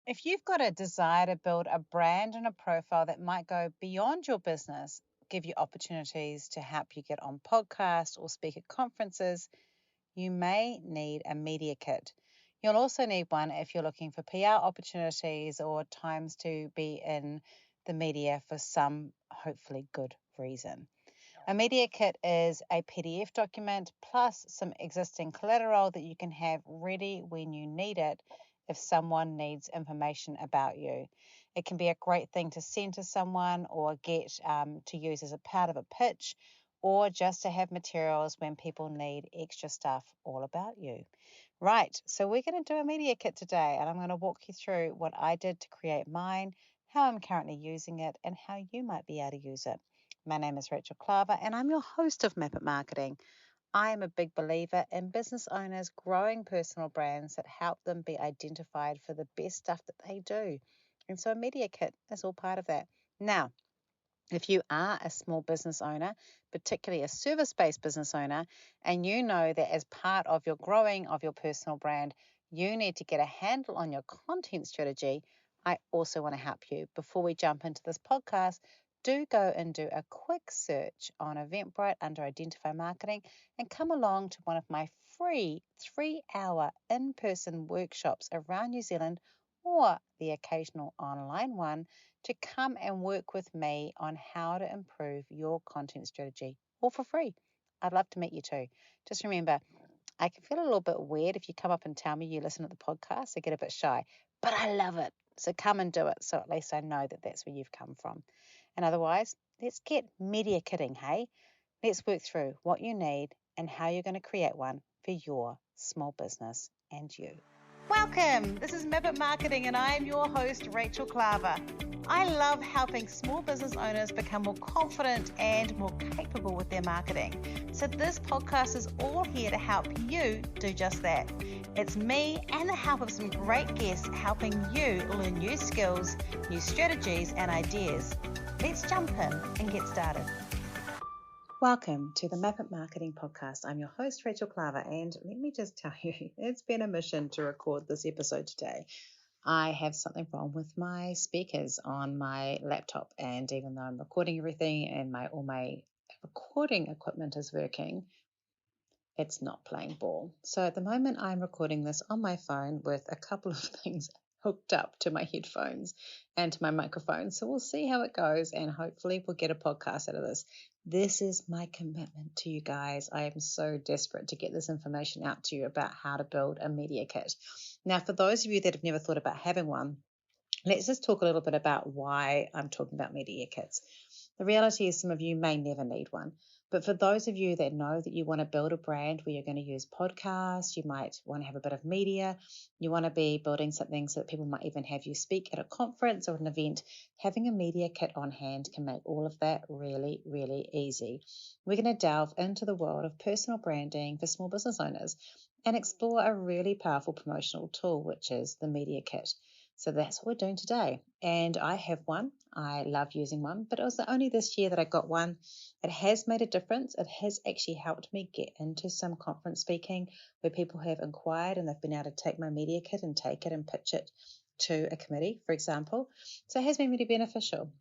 If you've got a desire to build a brand and a profile that might go beyond your business, give you opportunities to help you get on podcasts or speak at conferences, you may need a media kit. You'll also need one if you're looking for PR opportunities or times to be in the media for some hopefully good reason. A media kit is a PDF document plus some existing collateral that you can have ready when you need it if someone needs information about you. It can be a great thing to send to someone or get to use as a part of a pitch or just to have materials when people need extra stuff all about you. Right, so we're going to do a media kit today, and I'm going to walk you through what I did to create mine, how I'm currently using it, and how you might be able to use it. My name is Rachel Klaver, and I'm your host of Map It Marketing. I am a big believer in business owners growing personal brands that help them be identified for the best stuff that they do. And so a media kit is all part of that. Now, if you are a small business owner, particularly a service-based business owner, and you know that as part of your growing of your personal brand, you need to get a handle on your content strategy, I also want to help you. Before we jump into this podcast, do go and do a quick search on Eventbrite under Identify Marketing and come along to one of my free 3-hour in-person workshops around New Zealand or the occasional online one to come and work with me on how to improve your content strategy, all for free. I'd love to meet you too. Just remember, I can feel a little bit weird if you come up and tell me you listen to the podcast. I get a bit shy, but I love it. So come and do it. So at least I know that that's where you've come from. And otherwise, let's get media kitting, hey? Let's work through what you need and how you're going to create one for your small business and you. Welcome. This is Map Marketing, and I am your host, Rachel Klaver. I love helping small business owners become more confident and more capable with their marketing. So this podcast is all here to help you do just that. It's me and the help of some great guests helping you learn new skills, new strategies, and ideas. Let's jump in and get started. Welcome to the Map It Marketing Podcast. I'm your host, Rachel Klaver, and let me just tell you, it's been a mission to record this episode today. I have something wrong with my speakers on my laptop, and even though I'm recording everything and all my recording equipment is working, it's not playing ball. So at the moment, I'm recording this on my phone with a couple of things hooked up to my headphones and to my microphone. So we'll see how it goes, and hopefully we'll get a podcast out of this. This is my commitment to you guys. I am so desperate to get this information out to you about how to build a media kit. Now, for those of you that have never thought about having one, let's just talk a little bit about why I'm talking about media kits. The reality is some of you may never need one. But for those of you that know that you want to build a brand where you're going to use podcasts, you might want to have a bit of media, you want to be building something so that people might even have you speak at a conference or an event, having a media kit on hand can make all of that really, really easy. We're going to delve into the world of personal branding for small business owners and explore a really powerful promotional tool, which is the media kit. So that's what we're doing today. And I have one. I love using one, but it was only this year that I got one. It has made a difference. It has actually helped me get into some conference speaking where people have inquired and they've been able to take my media kit and take it and pitch it to a committee, for example. So it has been really beneficial.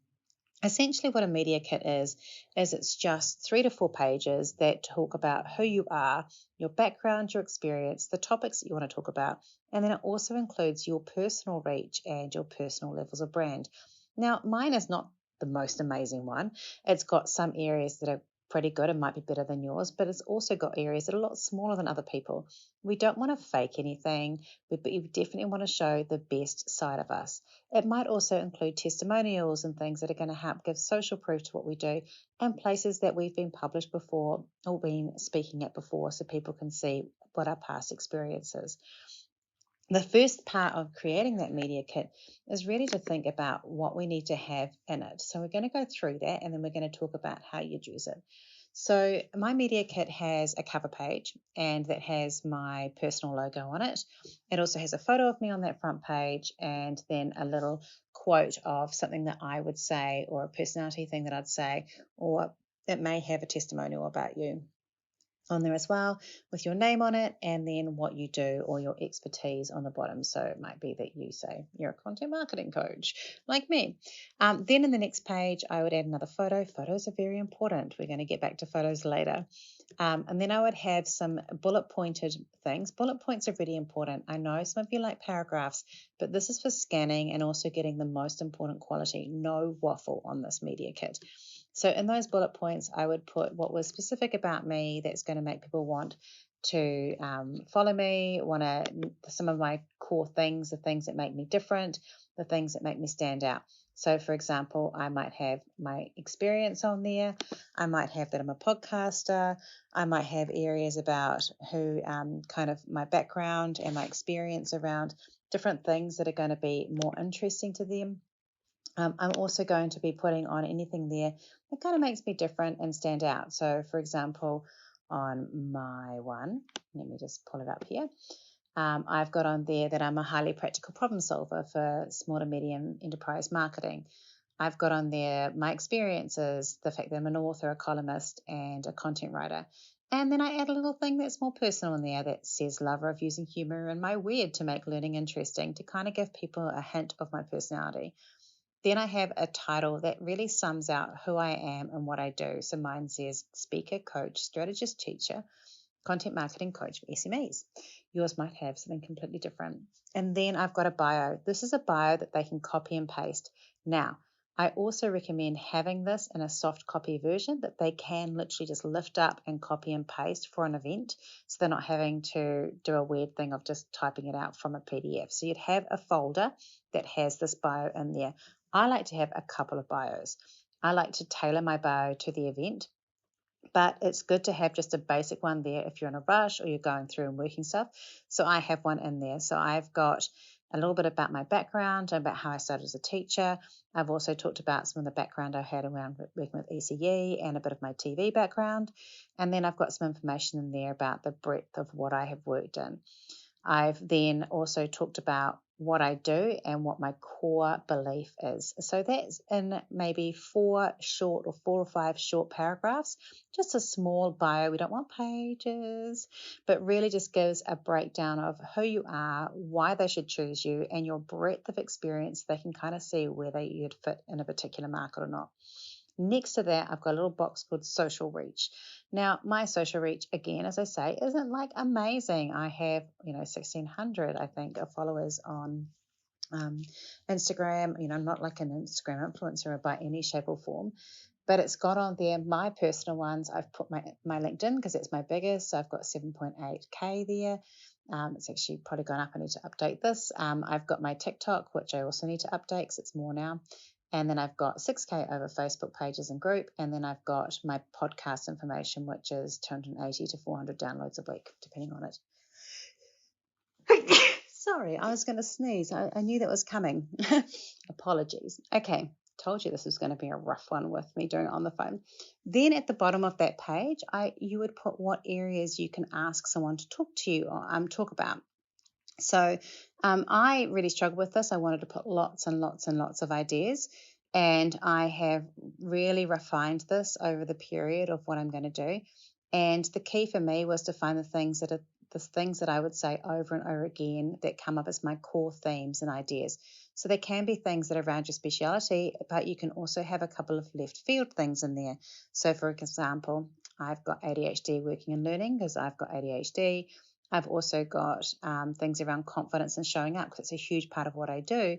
Essentially what a media kit is it's just 3 to 4 pages that talk about who you are, your background, your experience, the topics that you want to talk about, and then it also includes your personal reach and your personal levels of brand. Now, mine is not the most amazing one. It's got some areas that are pretty good and might be better than yours, but it's also got areas that are a lot smaller than other people. We don't want to fake anything, but we definitely want to show the best side of us. It might also include testimonials and things that are going to help give social proof to what we do and places that we've been published before or been speaking at before so people can see what our past experience is. The first part of creating that media kit is really to think about what we need to have in it. So we're going to go through that and then we're going to talk about how you'd use it. So my media kit has a cover page and that has my personal logo on it. It also has a photo of me on that front page and then a little quote of something that I would say or a personality thing that I'd say, or it may have a testimonial about you. on there as well with your name on it, and then what you do or your expertise on the bottom. So it might be that you say you're a content marketing coach like me. Then in the next page, I would add another photo. Photos are very important. We're going to get back to photos later. And then I would have some bullet pointed things. Bullet points are really important. I know some of you like paragraphs, but this is for scanning and also getting the most important quality. No waffle on this media kit. So in those bullet points, I would put what was specific about me that's going to make people want to follow me, some of my core things, the things that make me different, the things that make me stand out. So, for example, I might have my experience on there. I might have that I'm a podcaster. I might have areas about who kind of my background and my experience around different things that are going to be more interesting to them. I'm also going to be putting on anything there that kind of makes me different and stand out. So, for example, on my one, let me just pull it up here. I've got on there that I'm a highly practical problem solver for small to medium enterprise marketing. I've got on there my experiences, the fact that I'm an author, a columnist, and a content writer. And then I add a little thing that's more personal in there that says lover of using humor and my weird to make learning interesting, to kind of give people a hint of my personality. Then I have a title that really sums out who I am and what I do. So mine says speaker, coach, strategist, teacher, content marketing coach for SMEs. Yours might have something completely different. And then I've got a bio. This is a bio that they can copy and paste. Now, I also recommend having this in a soft copy version that they can literally just lift up and copy and paste for an event. So they're not having to do a weird thing of just typing it out from a PDF. So you'd have a folder that has this bio in there. I like to have a couple of bios. I like to tailor my bio to the event, but it's good to have just a basic one there if you're in a rush or you're going through and working stuff. So I have one in there. So I've got a little bit about my background, about how I started as a teacher. I've also talked about some of the background I had around working with ECE and a bit of my TV background. And then I've got some information in there about the breadth of what I have worked in. I've then also talked about what I do and what my core belief is. So that's in maybe 4 or 5 short paragraphs, just a small bio. We don't want pages, but really just gives a breakdown of who you are, why they should choose you, and your breadth of experience. They can kind of see whether you'd fit in a particular market or not. Next to that, I've got a little box called social reach. Now, my social reach, again, as I say, isn't like amazing. I have, 1,600, I think, of followers on Instagram. I'm not like an Instagram influencer by any shape or form, but it's got on there my personal ones. I've put my LinkedIn because it's my biggest. So I've got 7.8K there. It's actually probably gone up. I need to update this. I've got my TikTok, which I also need to update because it's more now. And then I've got 6K over Facebook pages and group. And then I've got my podcast information, which is 280 to 400 downloads a week, depending on it. Sorry, I was going to sneeze. I knew that was coming. Apologies. Okay, told you this was going to be a rough one with me doing it on the phone. Then at the bottom of that page, you would put what areas you can ask someone to talk to you or talk about. So I really struggled with this. I wanted to put lots and lots and lots of ideas, and I have really refined this over the period of what I'm going to do. And the key for me was to find the things that I would say over and over again that come up as my core themes and ideas. So there can be things that are around your speciality, but you can also have a couple of left field things in there. So for example, I've got ADHD working and learning because I've got ADHD. I've also got things around confidence and showing up because it's a huge part of what I do,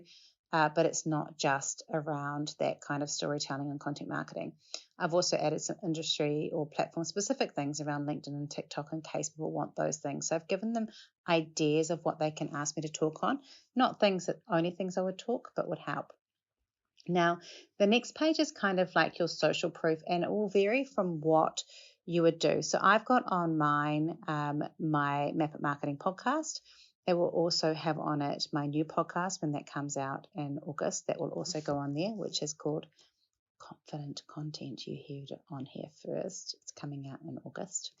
but it's not just around that kind of storytelling and content marketing. I've also added some industry or platform specific things around LinkedIn and TikTok in case people want those things. So I've given them ideas of what they can ask me to talk on, not only things I would talk, but would help. Now, the next page is kind of like your social proof, and it will vary from what you would do. So I've got on mine my Map It Marketing podcast. It will also have on it my new podcast when that comes out in August. That will also go on there, which is called Confident Content. You heard it on here first. It's coming out in August.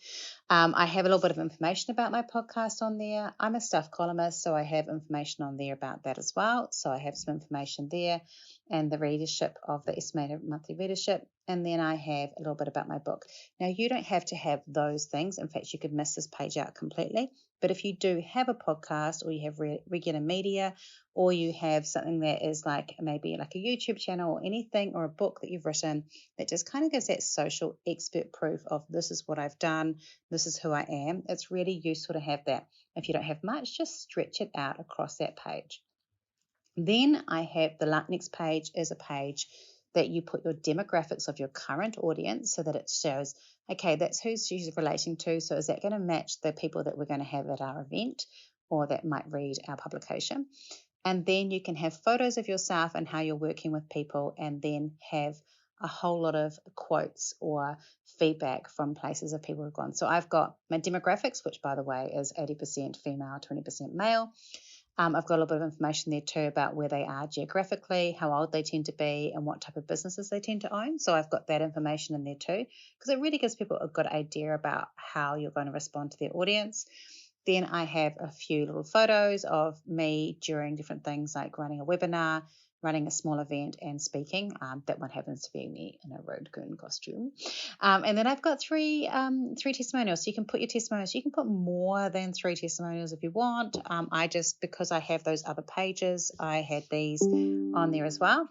I have a little bit of information about my podcast on there. I'm a staff columnist, so I have information on there about that as well. So I have some information there and the readership of the estimated monthly readership. and then I have a little bit about my book. Now, you don't have to have those things. In fact, you could miss this page out completely. But if you do have a podcast, or you have regular media, or you have something that is like maybe like a YouTube channel or anything, or a book that you've written that just kind of gives that social expert proof of this is what I've done, this is who I am, it's really useful to have that. If you don't have much, just stretch it out across that page. Then I have the next page is a page that you put your demographics of your current audience, so that it shows, okay, that's who she's relating to. So is that going to match the people that we're going to have at our event or that might read our publication? And then you can have photos of yourself and how you're working with people, and then have a whole lot of quotes or feedback from places of people who've gone. So I've got my demographics, which by the way is 80% female, 20% male. I've got a little bit of information there too about where they are geographically, how old they tend to be, and what type of businesses they tend to own. So I've got that information in there too, because it really gives people a good idea about how you're going to respond to their audience. Then I have a few little photos of me during different things like running a webinar, running a small event, and speaking. That one happens to be me in a road goon costume. And then I've got three testimonials. So you can put your testimonials. You can put more than 3 testimonials if you want. Because I have those other pages, I had these on there as well.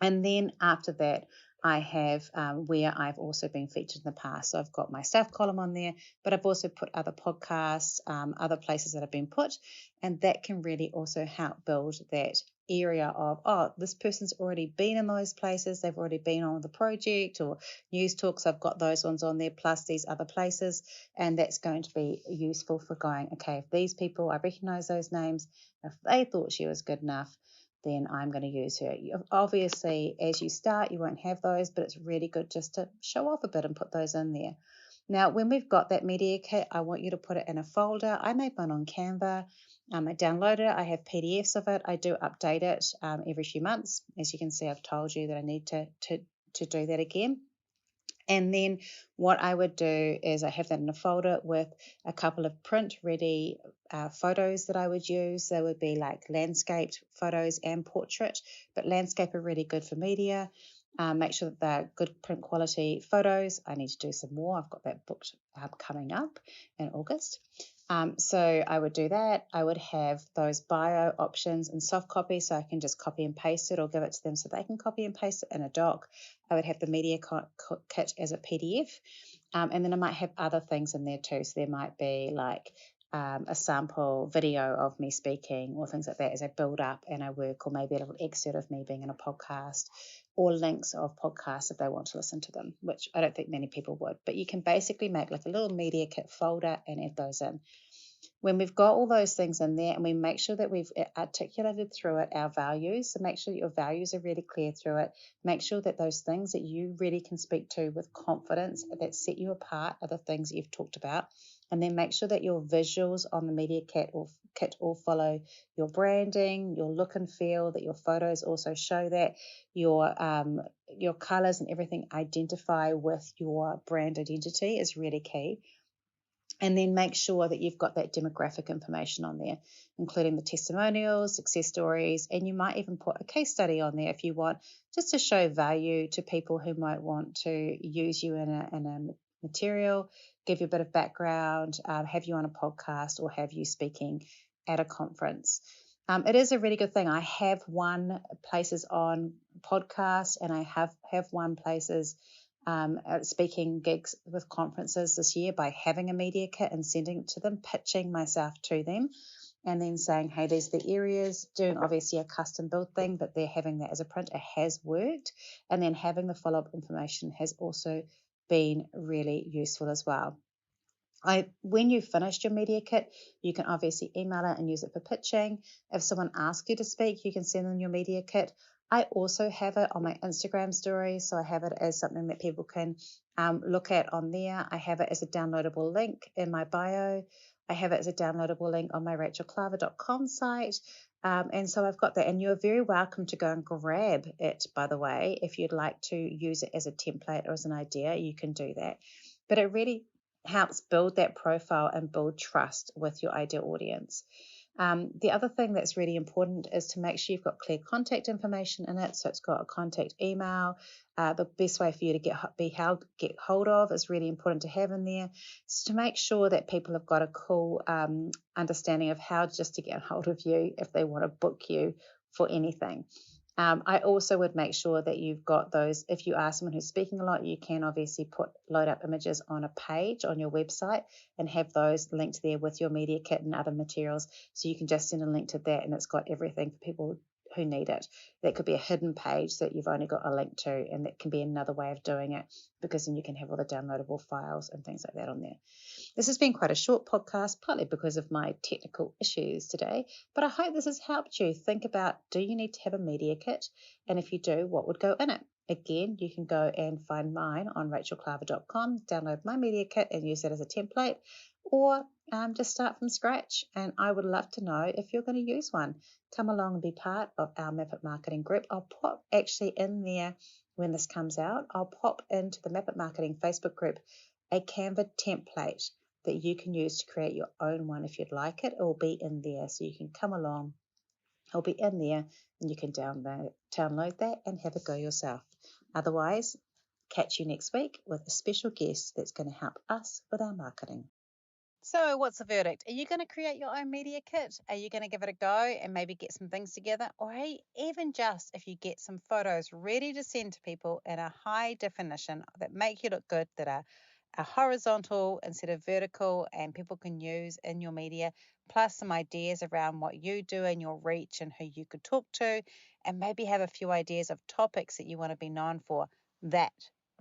And then after that, I have where I've also been featured in the past. So I've got my staff column on there, but I've also put other podcasts, other places that have been put, and that can really also help build that area of, oh, this person's already been in those places, they've already been on the project or news talks. I've got those ones on there plus these other places, and that's going to be useful for going, okay, if these people, I recognize those names, if they thought she was good enough, then I'm going to use her. Obviously, as you start, you won't have those, but it's really good just to show off a bit and put those in there. Now, when we've got that media kit, I want you to put it in a folder. I made one on Canva. I downloaded it. I have PDFs of it. I do update it every few months. As you can see, I've told you that I need to do that again. And then what I would do is I have that in a folder with a couple of print ready photos that I would use. They would be like landscaped photos and portrait, but landscape are really good for media. Make sure that they're good print quality photos. I need to do some more. I've got that booked coming up in August. So I would do that. I would have those bio options in soft copy, so I can just copy and paste it or give it to them so they can copy and paste it in a doc. I would have the media kit as a PDF. And then I might have other things in there too. So there might be like a sample video of me speaking or things like that as I build up and I work, or maybe a little excerpt of me being in a podcast, or links of podcasts if they want to listen to them, which I don't think many people would. But you can basically make like a little media kit folder and add those in. When we've got all those things in there, and we make sure that we've articulated through it our values, so make sure that your values are really clear through it. Make sure that those things that you really can speak to with confidence that set you apart are the things that you've talked about. And then make sure that your visuals on the media kit all follow your branding, your look and feel, that your photos also show that, your colors and everything identify with your brand identity is really key. And then make sure that you've got that demographic information on there, including the testimonials, success stories, and you might even put a case study on there if you want, just to show value to people who might want to use you in a material, give you a bit of background, have you on a podcast, or have you speaking at a conference. It is a really good thing. I have won places on podcasts, and I have won places speaking gigs with conferences this year by having a media kit and sending it to them, pitching myself to them, and then saying, hey, these are the areas, doing obviously a custom build thing, but they're having that as a print. It has worked. And then having the follow-up information has also been really useful as well. When you've finished your media kit, you can obviously email it and use it for pitching. If someone asks you to speak, you can send them your media kit. I also have it on my Instagram story, so I have it as something that people can look at on there. I have it as a downloadable link in my bio. I have it as a downloadable link on my rachelklaver.com site. And so I've got that, and you're very welcome to go and grab it, by the way. If you'd like to use it as a template or as an idea, you can do that. But it really helps build that profile and build trust with your ideal audience. The other thing that's really important is to make sure you've got clear contact information in it. So it's got a contact email. The best way for you to get hold of is really important to have in there. So to make sure that people have got a cool understanding of how just to get hold of you if they want to book you for anything. I also would make sure that you've got those. If you are someone who's speaking a lot, you can obviously load up images on a page on your website and have those linked there with your media kit and other materials. So you can just send a link to that and it's got everything for people who need it. That could be a hidden page that you've only got a link to, and that can be another way of doing it, because then you can have all the downloadable files and things like that on there. This has been quite a short podcast, partly because of my technical issues today, but I hope this has helped you think about, do you need to have a media kit? And if you do, what would go in it? Again, you can go and find mine on rachelklaver.com, download my media kit and use that as a template, or just start from scratch. And I would love to know if you're going to use one. Come along and be part of our Map It Marketing group. I'll pop actually in there when this comes out. I'll pop into the Map It Marketing Facebook group a Canva template that you can use to create your own one if you'd like it. It will be in there, so you can come along. It'll be in there and you can download that and have a go yourself. Otherwise, catch you next week with a special guest that's going to help us with our marketing. So what's the verdict? Are you going to create your own media kit? Are you going to give it a go and maybe get some things together? Or even just if you get some photos ready to send to people in a high definition that make you look good, that are horizontal instead of vertical and people can use in your media, plus some ideas around what you do and your reach and who you could talk to, and maybe have a few ideas of topics that you want to be known for. That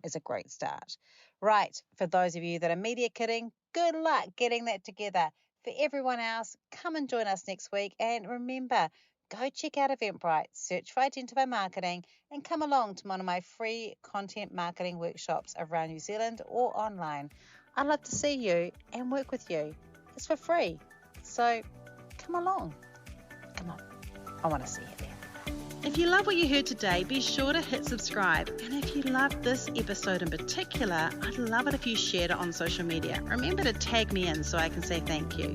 is a great start. Right, for those of you that are media kitting, good luck getting that together. For everyone else, come and join us next week. And remember, go check out Eventbrite, search for Identify Marketing, and come along to one of my free content marketing workshops around New Zealand or online. I'd love to see you and work with you. It's for free. So come along. Come on. I want to see you there. If you love what you heard today, be sure to hit subscribe. And if you loved this episode in particular, I'd love it if you shared it on social media. Remember to tag me in so I can say thank you.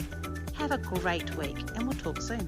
Have a great week and we'll talk soon.